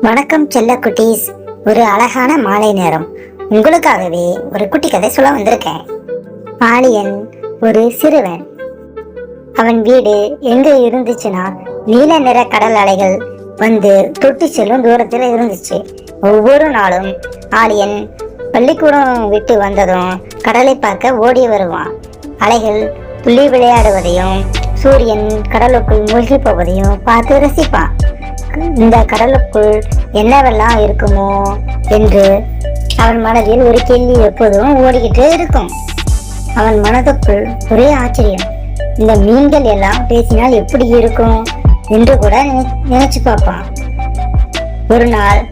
வணக்கம் செல்ல குட்டீஸ். ஒரு அழகான மாலை நேரம். உங்களுக்காகவே ஒரு குட்டி கதை சொல்ல வந்திருக்கேன். ஆலியன் ஒரு சிறுவன். அவன் வீடு எங்க இருந்துச்சுன்னா நீல நிற கடல் அலைகள் வந்து தொட்டி செல்லும் தூரத்தில் இருந்துச்சு. ஒவ்வொரு நாளும் ஆலியன் பள்ளிக்கூடம் விட்டு வந்ததும் கடலை பார்க்க ஓடி வருவான். அலைகள் துள்ளி விளையாடுவதையும் சூரியன் கடலுக்குள் மூழ்கி போவதையும் பார்த்து ரசிப்பான். இந்த கடலுக்குள் என்னவெல்லாம் இருக்குமோ என்று அவன் மனதில் ஒரு கேள்வி எப்போதும் ஓடிக்கிட்டு இருக்கும். அவன் மனதுக்குள் ஒரே ஆச்சரியம். இந்த மீன்கள் எல்லாம் பேசினால் எப்படி இருக்கும் என்று கூட நினைச்சு பார்ப்பான். ஒரு நாள்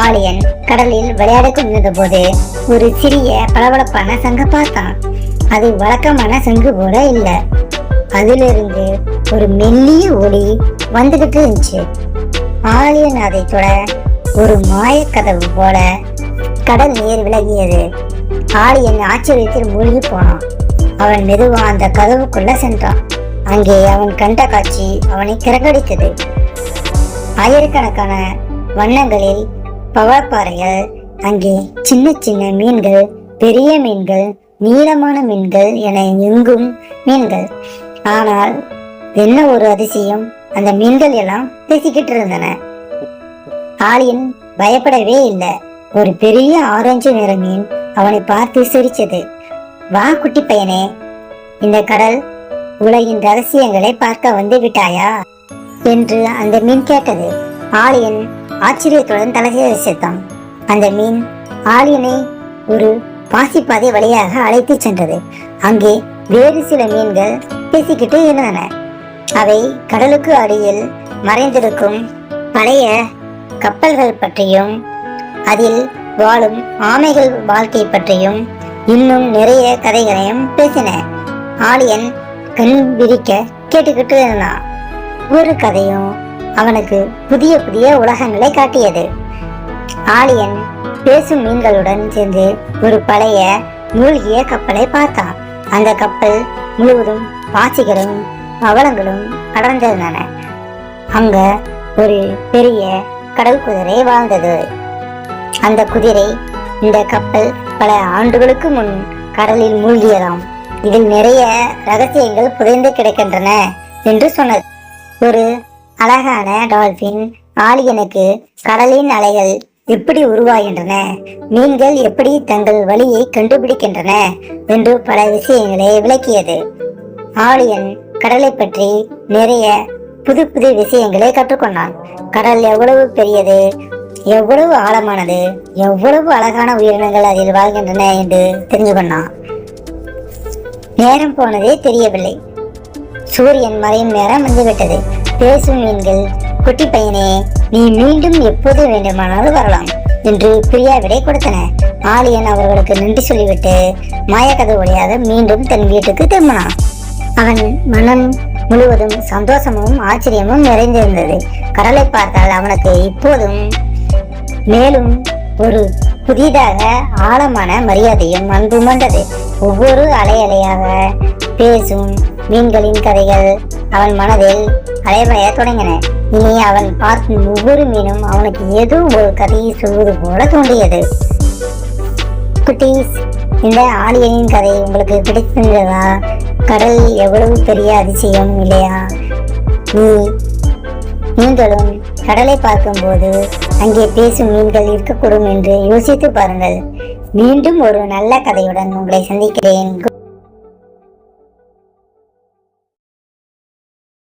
ஆலியன் கடலில் விளையாடி கொண்டிருந்த போது ஒரு சிறிய பளபளப்பான சங்கு பார்த்தான். அது வழக்கமான சங்கு போல இல்லை. அதிலிருந்து ஒரு மெல்லிய ஒளி வந்துகிட்டு இருந்துச்சு. ஆலியன் அதை தொட ஒரு மாயக்கதவு போல கடல் நீர் விலகியது. ஆலியன் ஆச்சரியத்தில் மூழ்கி போனான். அவன் மெதுவா அந்த கதவுக்குள்ள சென்றான். அங்கே அவன் கண்ட காட்சி அவனை கிரகடித்தது. ஆயிரக்கணக்கான வண்ணங்களில் பவளப்பாறைகள், அங்கே சின்ன சின்ன மீன்கள், பெரிய மீன்கள், நீளமான மீன்கள் என எங்கும் மீன்கள். ஆனால் என்ன ஒரு அதிசயம், அந்த மீன்கள் எல்லாம் பேசிக்கிட்டு இருந்தன. ஆலியன் பயப்படவே இல்லை. ஒரு பெரிய ஆரஞ்சு நிற மீன் அவனை பார்த்து சிரிச்சது. வா குட்டி பையனே, இந்த கடல் உலகின் ரகசியங்களை பார்க்க வந்து விட்டாயா என்று அந்த மீன் கேட்டது. ஆலியன் ஆச்சரியத்துடன் தலையசைத்தான். அந்த மீன் ஆலியனை ஒரு பாசிப்பாதை வழியாக அழைத்து சென்றது. அங்கே வேறு சில மீன்கள் பேசிக்கிட்டு இருந்தன. அவை கடலுக்கு அடியில் மறைந்திருக்கும் பழைய கப்பல்கள் பற்றியும் அதில் வாழும் ஆமைகள் வாழ்க்கை பற்றியும் இன்னும் நிறைய கதைகளையும் பேசின. ஆலியன் கண் விரிக்க கேட்டுக்கிட்டு இருந்தான். ஒவ்வொரு கதையும் அவனுக்கு புதிய புதிய உலகங்களை காட்டியது. ஆலியன் பேசும் மீன்களுடன் சேர்ந்து ஒரு பழைய மூழ்கிய கப்பலை பார்த்தான். அந்த கப்பல் முழுவதும் பாசிகளும் பவளங்களும் அடர்ந்திருந்தன. அங்க ஒரு பெரிய கடல் குதிரை வாழ்ந்தது. அந்த குதிரை இந்த கப்பல் பல ஆண்டுகளுக்கு முன் கடலில் மூழ்கியதாம். இதில் நிறைய ரகசியங்கள் புதைந்து கிடக்கின்றன என்று சொன்னது. ஒரு அழகான டால்பின் ஆலியனுக்கு கடலின் அலைகள் எப்படி உருவாகின்றன, மீன்கள் எப்படி தங்கள் வழியை கண்டுபிடிக்கின்றன என்று பல விஷயங்களை விளக்கியது. ஆலியன் கடலை பற்றி நிறைய புது புது விஷயங்களை கற்றுக்கொண்டான். கடல் எவ்வளவு பெரியது, எவ்வளவு ஆழமானது, எவ்வளவு அழகான உயிரினங்கள் அதில் வாழ்கின்றன என்று தெரிஞ்சு கொண்டான். நேரம் போனதே தெரியவில்லை. சூரியன் மறையும் நேரம் வந்துவிட்டது. பேசும் மீன்கள், குட்டி பையனே, நீ மீண்டும் எப்போது வேண்டுமானாலும் வரலாம் என்று பிரியா விடை கொடுத்தன. ஆலியன் அவர்களுக்கு நன்றி சொல்லிவிட்டு மாயக்கதை வழியாக மீண்டும் தன் வீட்டுக்கு திரும்பினான். அவன் மனம் முழுவதும் சந்தோஷமும் ஆச்சரியமும் நிறைந்திருந்தது. கடலை பார்த்தால் அவனுக்கு இப்போதும் மேலும் ஒரு புதிதாக ஆழமான மரியாதையும் அன்பும் வந்தது. ஒவ்வொரு அலையாக பேசும் மீன்களின் கதைகள் அவன் மனதில் அலைவய தொடங்கின. இனி அவன் பார்க்கும் ஒவ்வொரு மீனும் அவனுக்கு ஏதோ ஒரு கதையை சொல்வது போல தோன்றியது. குட்டீஸ், இந்த ஆலியனின் கதை உங்களுக்கு பிடித்திருந்ததா? கடல் எவ்வளவு பெரிய அதிசயம் இல்லையா? நீங்களும் கடலை பார்க்கும்போது அங்கே பேசும் மீன்கள் இருக்கக்கூடும் என்று யோசித்து பாருங்கள். மீண்டும் ஒரு நல்ல கதையுடன் உங்களை சந்திக்கிறேன்.